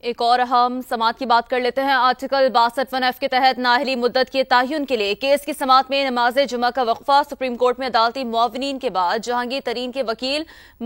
एक और अहम समात की बात कर लेते हैं। आर्टिकल 62(1)(f) के तहत नाअहली मुद्दत के तयन के लिए केस की समात में नमाज जुमा का वक्फा सुप्रीम कोर्ट में अदालती मुआवनीन के बाद जहांगीर तरीन के वकील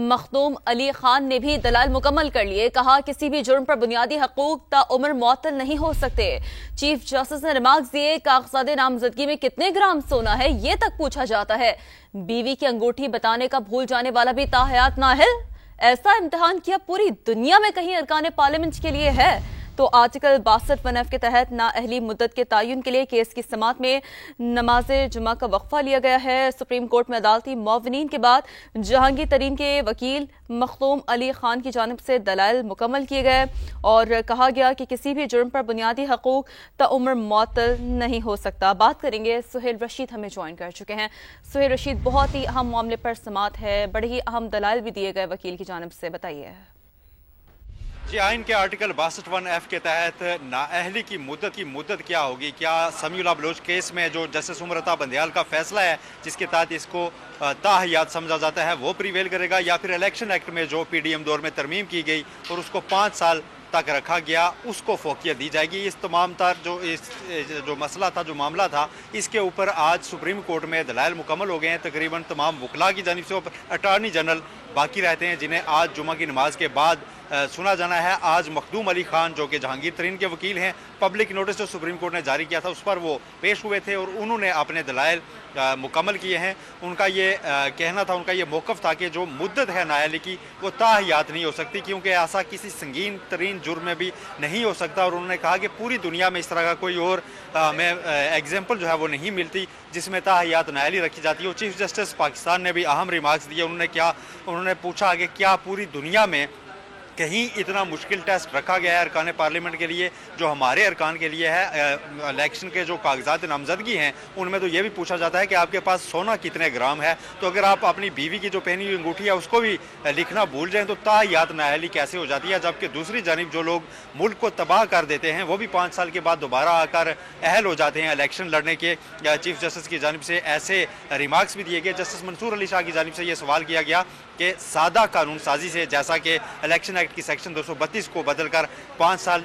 मखदूम अली खान ने भी दलाल मुकम्मल कर लिए। कहा, किसी भी जुर्म पर बुनियादी हकूक ताउम्र मुअत्तल नहीं हो सकते। चीफ जस्टिस ने रिमार्क्स दिए, कागजात नामजदगी में कितने ग्राम सोना है ये तक पूछा जाता है। बीवी की अंगूठी बताने का भूल जाने वाला भी ताहयात नाअहल। ऐसा इम्तिहान किया पूरी दुनिया में कहीं अरकान पार्लियामेंट के लिए है? तो आर्टिकल 62(1)(f) के तहत नाअहली मुद्दत के तयन के लिए केस की समात में नमाज जुमा का वक्फा लिया गया है। सुप्रीम कोर्ट में अदालती मुआवनीन के बाद जहांगीर तरीन के वकील मखदूम अली खान की जानिब से दलाइल मुकम्मल किए गए और कहा गया कि किसी भी जुर्म पर बुनियादी हकूक ताउम्र मुअत्तल नहीं हो सकता। बात करेंगे, सुहेल रशीद हमें ज्वाइन कर चुके हैं। सुहेल रशीद, बहुत ही अहम मामले पर समात है, बड़े ही अहम दलाइल भी दिए गए वकील की जानिब से, बताइए। जी, आइन के आर्टिकल 62(1)(f) के तहत नाअहली की मुद्दत क्या होगी? क्या समीउल्लाह बलोच केस में जो जस्टिस उमर अता बंदयाल का फैसला है जिसके तहत इसको ताहयात समझा जाता है वो प्रीवेल करेगा, या फिर इलेक्शन एक्ट में जो पीडीएम दौर में तरमीम की गई और उसको 5 साल तक रखा गया उसको फोकियत दी जाएगी? इस तमाम तार जो मसला था, जो मामला था, इसके ऊपर आज सुप्रीम कोर्ट में दलाइल मुकम्मल हो गए हैं। तकरीबन तमाम वकला की जानिब से अटार्नी जनरल बाकी रहते हैं जिन्हें आज जुमा की नमाज के बाद सुना जाना है। आज मखदूम अली खान जो कि जहांगीर तरीन के वकील हैं, पब्लिक नोटिस जो सुप्रीम कोर्ट ने जारी किया था उस पर वो पेश हुए थे और उन्होंने अपने दलाइल मुकम्मल किए हैं। उनका ये कहना था, उनका ये मौक़िफ़ था कि जो मुद्दत है नाअहली की वो ताहयात नहीं हो सकती, क्योंकि ऐसा किसी संगीन तरीन जुर्म में भी नहीं हो सकता। और उन्होंने कहा कि पूरी दुनिया में इस तरह का कोई और हमें एग्जाम्पल जो है वो नहीं मिलती जिसमें ताहयात नाअहली रखी जाती है। और चीफ जस्टिस पाकिस्तान ने भी अहम रिमार्क्स दिए। उन्होंने पूछा कि क्या पूरी दुनिया में कहीं इतना मुश्किल टेस्ट रखा गया है अरकान पार्लियामेंट के लिए जो हमारे अरकान के लिए है? इलेक्शन के जो कागजात नामजदगी हैं उनमें तो ये भी पूछा जाता है कि आपके पास सोना कितने ग्राम है। तो अगर आप अपनी बीवी की जो पहनी हुई अंगूठी है उसको भी लिखना भूल जाएं तो ताहयात नाअहली कैसे हो जाती है? जबकि दूसरी जानिब जो लोग मुल्क को तबाह कर देते हैं वो भी 5 साल के बाद दोबारा आकर अहल हो जाते हैं इलेक्शन लड़ने के। चीफ जस्टिस की जानिब से ऐसे रिमार्क्स भी दिए गए। जस्टिस मंसूर अली शाह की जानिब से ये सवाल किया गया कि सादा कानून साजी से, जैसा कि इलेक्शन एक्ट की सेक्शन 232 को बदलकर 5 साल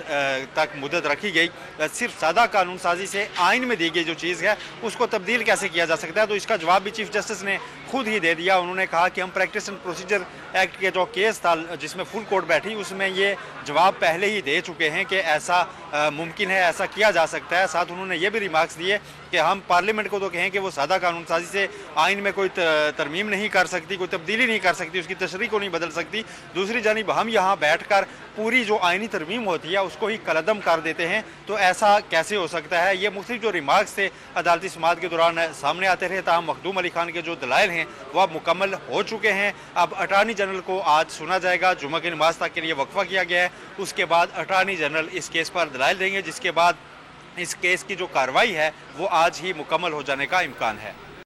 तक मुद्दत रखी गई, सिर्फ सादा कानून साजी से आइन में दी गई जो चीज़ है उसको तब्दील कैसे किया जा सकता है? तो इसका जवाब भी चीफ जस्टिस ने खुद ही दे दिया। उन्होंने कहा कि हम प्रैक्टिस एंड प्रोसीजर एक्ट के जो केस था जिसमें फुल कोर्ट बैठी उसमें ये जवाब पहले ही दे चुके हैं कि ऐसा मुमकिन है, ऐसा किया जा सकता है। साथ उन्होंने ये भी रिमार्क्स दिए कि हम पार्लियामेंट को तो कहें कि वो सादा कानून साजी से आइन में कोई तरमीम नहीं कर सकती, कोई तब्दीली नहीं कर सकती, उसकी तशरीह को नहीं बदल सकती। दूसरी जानिब हम यहाँ बैठकर पूरी जो आइनी तरमीम होती है उसको ही कलअदम कर देते हैं। तो ऐसा कैसे हो सकता है? ये मुख्तलिफ जो रिमार्क्स थे अदालती समात के दौरान सामने आते रहे। ताहम मखदूम अली खान के जो दलाइल हैं वो अब मुकम्मल हो चुके हैं। अब अटार्नी जनरल को आज सुना जाएगा। जुमा की नमाज तक के लिए वक्फा किया गया है। उसके बाद अटार्नी जनरल इस केस पर दलाइल देंगे, जिसके बाद इस केस की जो कार्रवाई है वो आज ही मुकम्मल हो जाने का इम्कान है।